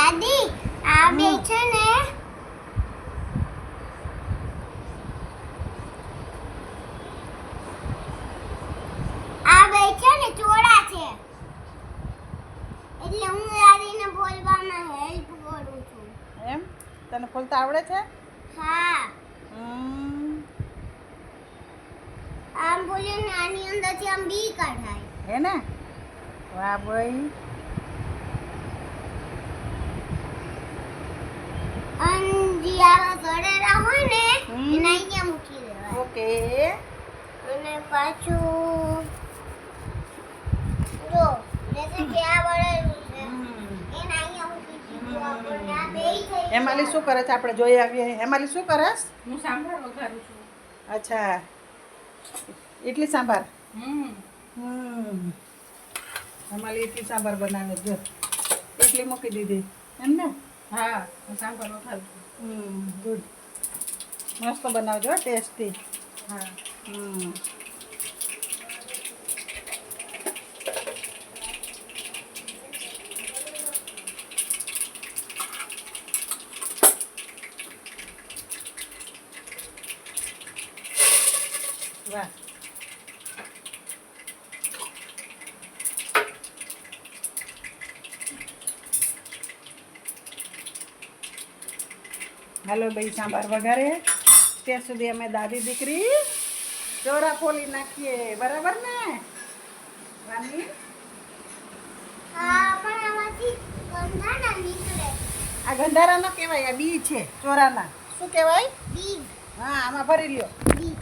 દાદી આ બે છે ને આ બે છે ને ચોરા છે એટલે હું દાદીને બોલવામાં હેલ્પ કરું છું એમ તને ખોલતા આવડે છે? હા હમ. આમ બોલીને આની અંદરથી આમ બી કાઢાય હે ને? વાહ ભાઈ. અને જે આવા ગળેલા હોય ને એને અહીંયા મૂકી દેવાય ઓકે. અને પાછું જો જैसे કે આ વળેલું છે એને અહીંયા મૂકી દીધું આપણે આ બેય થઈ હેમાલી શું કરે છે આપણે જોઈ આવીએ. હેમાલી શું કરસ? હું સાંભાર વઘારું છું. અચ્છા ઇડલી સાંભાર. હમ હેમાલી ઇડલી સાંભાર બનાવે જો ઇડલી મૂકી દીધી એમ ને? હા હું સાંભાર વઘારું છું. ગુડ મસ્ત બનાવજો ટેસ્ટી. હા વાહ. હાલો ભાઈ સાંભાર વઘારે ત્યાં સુધી અમે દાદી દીકરી ચોરા ફોલી નાખીએ બરાબર ને રાની? હા પણ આમાંથી ગંધાના નીકળે આ ગંધારા ન કહેવાય આ બી છે ચોરાના. શું કહેવાય? બી હા આમાં ભરી લ્યો. બી